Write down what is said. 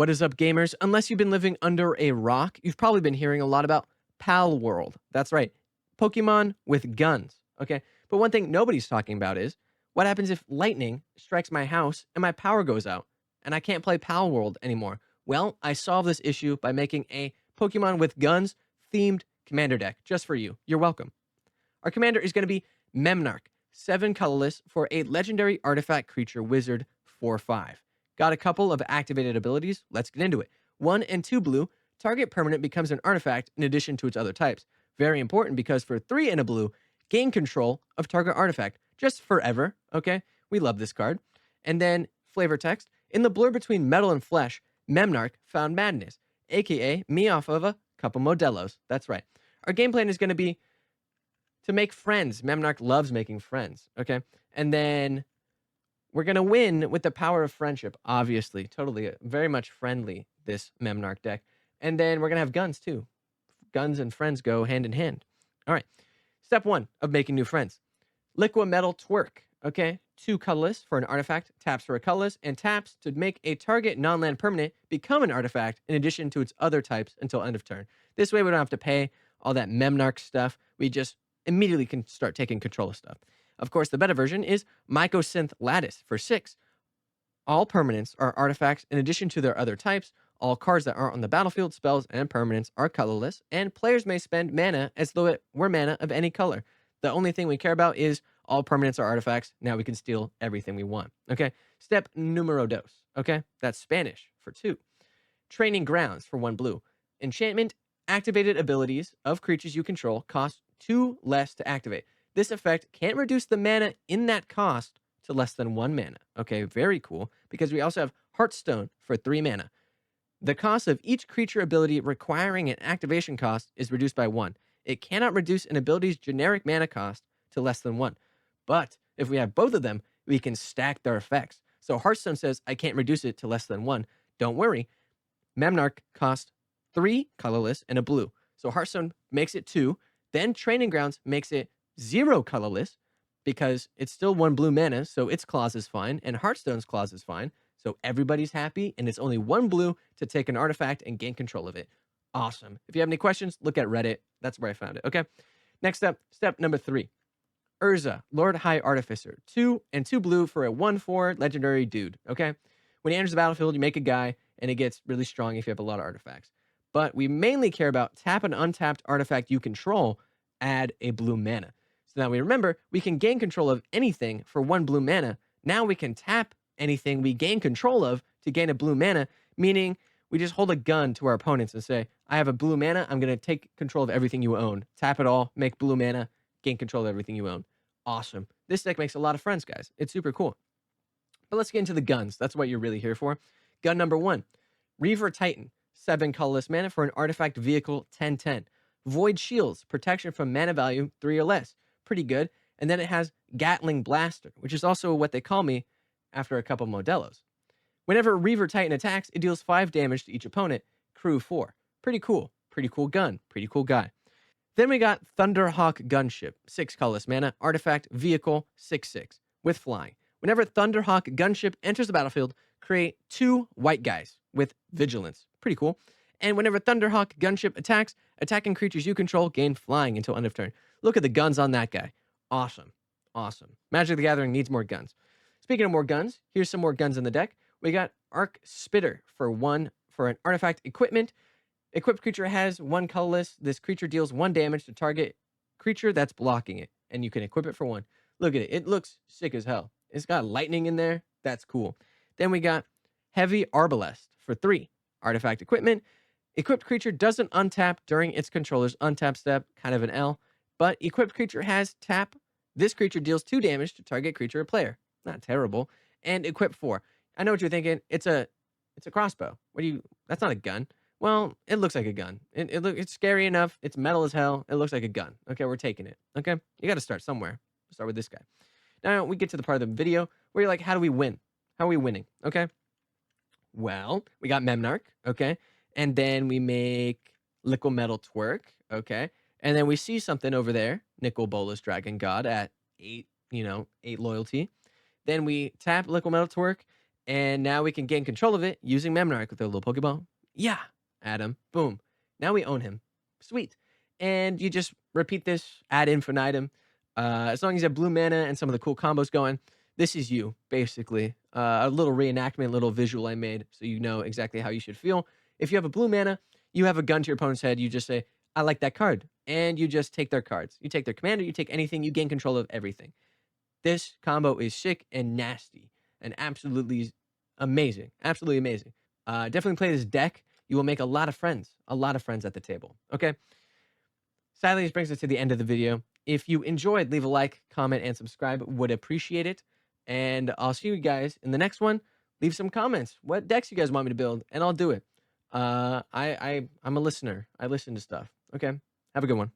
What is up, gamers? Unless you've been living under a rock, you've probably been hearing a lot about Pal World. That's right, Pokemon with guns. Okay, but one thing nobody's talking about is what happens if lightning strikes my house and my power goes out and I can't play Pal World anymore? Well, I solved this issue by making a Pokemon with guns themed commander deck just for you. You're welcome. Our commander is going to be Memnarch, 7 colorless for a legendary artifact creature wizard 4/5. Got a couple of activated abilities. Let's get into it. 1 and 2 blue, target permanent becomes an artifact in addition to its other types. Very important because for 3 and a blue, gain control of target artifact just forever. Okay, we love this card. And then flavor text in the blur between metal and flesh, Memnarch found madness, aka me off of a couple Modelos. That's right. Our game plan is going to be to make friends. Memnarch loves making friends. Okay. And then we're going to win with the power of friendship, obviously. Totally, very much friendly, this Memnarch deck. And then we're going to have guns too. Guns and friends go hand in hand. All right. Step 1 of making new friends. Liquid Metal Twerk. Okay. 2 colorless for an artifact, taps for a colorless, and taps to make a target non-land permanent become an artifact in addition to its other types until end of turn. This way we don't have to pay all that Memnarch stuff. We just immediately can start taking control of stuff. Of course, the beta version is Mycosynth Lattice for 6. All permanents are artifacts in addition to their other types. All cards that aren't on the battlefield, spells, and permanents are colorless, and players may spend mana as though it were mana of any color. The only thing we care about is all permanents are artifacts. Now we can steal everything we want. Okay. Step numero dos. Okay. That's Spanish for 2. Training Grounds for 1 blue. Enchantment activated abilities of creatures you control cost 2 less to activate. This effect can't reduce the mana in that cost to less than 1 mana. Okay, very cool. Because we also have Heartstone for 3 mana. The cost of each creature ability requiring an activation cost is reduced by 1. It cannot reduce an ability's generic mana cost to less than 1. But if we have both of them, we can stack their effects. So Hearthstone says, I can't reduce it to less than 1. Don't worry. Memnarch costs 3 colorless and a blue. So Hearthstone makes it 2. Then Training Grounds makes it 0 colorless because it's still 1 blue mana, so its clause is fine, and Hearthstone's clause is fine. So everybody's happy, and it's only 1 blue to take an artifact and gain control of it. Awesome. If you have any questions, look at Reddit. That's where I found it. Okay. Next up, step number 3. Urza, Lord High Artificer. 2 and 2 blue for a 1/4 legendary dude. Okay. When he enters the battlefield, you make a guy, and it gets really strong if you have a lot of artifacts. But we mainly care about tap an untapped artifact you control, add a blue mana. So now we remember we can gain control of anything for 1 blue mana. Now we can tap anything we gain control of to gain a blue mana, meaning we just hold a gun to our opponents and say, I have a blue mana, I'm going to take control of everything you own. Tap it all, make blue mana, gain control of everything you own. Awesome. This deck makes a lot of friends, guys. It's super cool. But let's get into the guns. That's what you're really here for. Gun number 1, Reaver Titan. 7 colorless mana for an artifact vehicle 10/10. Void Shields, protection from mana value 3 or less. Pretty good. And then it has Gatling Blaster, which is also what they call me after a couple Modelos. Whenever Reaver Titan attacks, it deals 5 damage to each opponent, crew 4. Pretty cool. Pretty cool gun. Pretty cool guy. Then we got Thunderhawk Gunship, 6 colorless mana, artifact vehicle 6/6 with flying. Whenever Thunderhawk Gunship enters the battlefield, create 2 white guys with vigilance. Pretty cool. And whenever Thunderhawk Gunship attacks, attacking creatures you control gain flying until end of turn. Look at the guns on that guy. Awesome. Awesome. Magic the Gathering needs more guns. Speaking of more guns, here's some more guns in the deck. We got Arc Spitter for 1 for an artifact equipment. Equipped creature has 1 colorless. This creature deals 1 damage to target creature that's blocking it. And you can equip it for 1. Look at it. It looks sick as hell. It's got lightning in there. That's cool. Then we got Heavy Arbalest for 3. Artifact equipment. Equipped creature doesn't untap during its controller's untap step, kind of an L, but equipped creature has tap. This creature deals 2 damage to target creature or player. Not terrible. And equip 4. I know what you're thinking. It's a crossbow. That's not a gun. Well, it looks like a gun. It's scary enough. It's metal as hell. It looks like a gun. Okay, we're taking it. Okay, you got to start somewhere. Start with this guy. Now we get to the part of the video where you're like, how do we win? How are we winning? Okay. Well, we got Memnarch, okay? And then we make Liquid Metal Twerk, okay? And then we see something over there, Nicol Bolas Dragon God at 8, 8 loyalty. Then we tap Liquid Metal Twerk, And now we can gain control of it using Memnarch with a little Pokeball. Yeah, Adam. Boom. Now we own him. Sweet. And you just repeat this ad infinitum. As long as you have blue mana and some of the cool combos going, this is you, basically. A little reenactment, little visual I made so you know exactly how you should feel. If you have a blue mana, you have a gun to your opponent's head. You just say, I like that card. And you just take their cards. You take their commander, you take anything, you gain control of everything. This combo is sick and nasty and absolutely amazing. Absolutely amazing. Definitely play this deck. You will make a lot of friends at the table. Okay. Sadly, this brings us to the end of the video. If you enjoyed, leave a like, comment, and subscribe. Would appreciate it. And I'll see you guys in the next one. Leave some comments. What decks you guys want me to build, and I'll do it. I'm a listener. I listen to stuff. Okay. Have a good one.